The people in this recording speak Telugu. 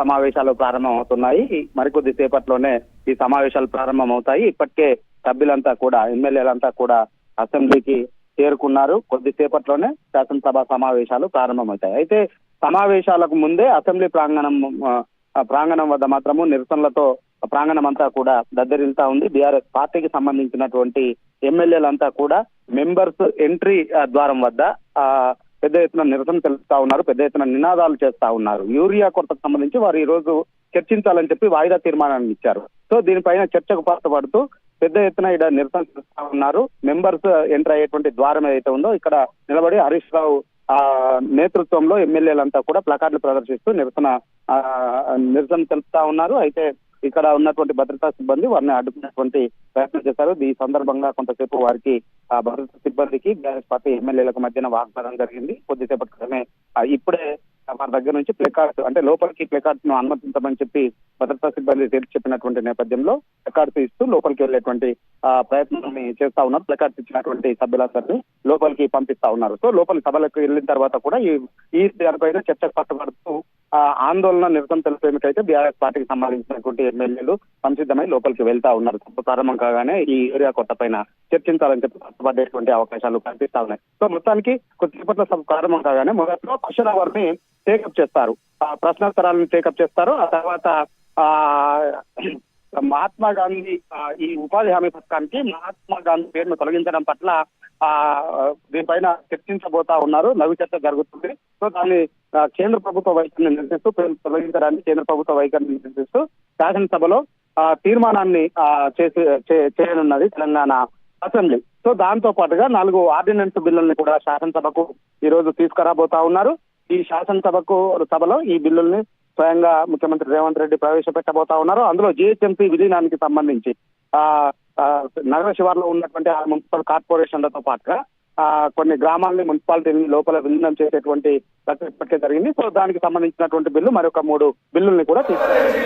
సమావేశాలు ప్రారంభమవుతున్నాయి. మరికొద్ది సేపట్లోనే ఈ సమావేశాలు ప్రారంభమవుతాయి. ఇప్పటికే సభ్యులంతా కూడా, ఎమ్మెల్యేలంతా కూడా అసెంబ్లీకి చేరుకున్నారు. కొద్దిసేపట్లోనే శాసనసభ సమావేశాలు ప్రారంభమవుతాయి. అయితే సమావేశాలకు ముందే అసెంబ్లీ ప్రాంగణం వద్ద మాత్రము నిరసనలతో ప్రాంగణం అంతా కూడా దద్దరిల్తా ఉంది. బీఆర్ఎస్ పార్టీకి సంబంధించినటువంటి ఎమ్మెల్యేలంతా కూడా మెంబర్స్ ఎంట్రీ ద్వారం వద్ద పెద్ద ఎత్తున నిరసన తెలుపుతా ఉన్నారు. పెద్ద ఎత్తున నినాదాలు చేస్తా ఉన్నారు. యూరియా కొరతకు సంబంధించి వారు ఈ రోజు చర్చించాలని చెప్పి వాయిదా తీర్మానాన్ని ఇచ్చారు. సో దీనిపైన చర్చకు పాల్పడుతూ పెద్ద ఎత్తున ఇక్కడ నిరసన చేస్తా ఉన్నారు. మెంబర్స్ ఎంటర్ అయ్యేటువంటి ద్వారం ఏదైతే ఉందో ఇక్కడ నిలబడి హరీష్ రావు నేతృత్వంలో ఎమ్మెల్యేలంతా కూడా ప్లకార్డులు ప్రదర్శిస్తూ నిరసన తెలుపుతా ఉన్నారు. అయితే ఇక్కడ ఉన్నటువంటి భద్రతా సిబ్బంది వారిని అడ్డుకున్నటువంటి ప్రయత్నం చేశారు. ఈ సందర్భంగా కొంతసేపు వారికి భద్రతా సిబ్బందికి బీఆర్ఎస్ పార్టీ ఎమ్మెల్యేలకు మధ్యన వాగ్వాదం జరిగింది. కొద్దిసేపటి క్రితమే ఇప్పుడే వారి దగ్గర నుంచి ప్లకార్డ్స్, అంటే లోపలికి ప్లకార్డ్స్ ను అనుమతించమని చెప్పి భద్రతా సిబ్బంది తేల్చి చెప్పినటువంటి నేపథ్యంలో ప్లకార్డ్స్ ఇస్తూ లోపలికి వెళ్లేటువంటి ప్రయత్నాన్ని చేస్తా ఉన్నారు. ప్లకార్డ్స్ ఇచ్చినటువంటి సభ్యులందరినీ లోపలికి పంపిస్తా ఉన్నారు. సో లోపలి సభలకు వెళ్ళిన తర్వాత కూడా ఈ దానిపైన చర్చకు పట్టుబడుతూ ఆందోళన నిరసన తెలిపేందుకైతే బీఆర్ఎస్ పార్టీకి సంబంధించినటువంటి ఎమ్మెల్యేలు సంసిద్ధమై లోపలికి వెళ్తా ఉన్నారు. ప్రారంభం కాగానే ఈ ఏరియా కొత్త పైన చర్చించాలని చెప్పి పట్టుబడేటువంటి అవకాశాలు కనిపిస్తా ఉన్నాయి. సో మొత్తానికి కొద్దిసేపట్లో సభ ప్రారంభం కాగానే మొదట్లో క్వశ్చన్ అవర్ ని టేకప్ చేస్తారు, ప్రశ్నోత్తరాలను టేకప్ చేస్తారు. ఆ తర్వాత మహాత్మా గాంధీ ఈ ఉపాధి హామీ పథకానికి మహాత్మా గాంధీ పేరును తొలగించడం పట్ల దీనిపైన చర్చించబోతా ఉన్నారు. లఘు చర్చ జరుగుతుంది. సో దాన్ని కేంద్ర ప్రభుత్వ వైఖరిని నిరసిస్తూ, పేరు తొలగించడానికి కేంద్ర ప్రభుత్వ వైఖరిని నిరసిస్తూ శాసనసభలో తీర్మానాన్ని చేయనున్నది తెలంగాణ అసెంబ్లీ. సో దాంతో పాటుగా 4 ఆర్డినెన్స్ బిల్లుల్ని కూడా శాసనసభకు ఈ రోజు తీసుకురాబోతా ఉన్నారు. ఈ సభలో ఈ బిల్లుల్ని స్వయంగా ముఖ్యమంత్రి రేవంత్ రెడ్డి ప్రవేశపెట్టబోతా ఉన్నారు. అందులో జిహెచ్ఎంసీ విలీనానికి సంబంధించి నగర శివార్లో ఉన్నటువంటి మున్సిపల్ కార్పొరేషన్లతో పాటుగా కొన్ని గ్రామాలని మున్సిపాలిటీని లోపల విలీనం చేసేటువంటి ప్రక్రియ ఇప్పటికే జరిగింది. సో దానికి సంబంధించినటువంటి బిల్లు మరొక 3 బిల్లుల్ని కూడా తీసుకురావాలి.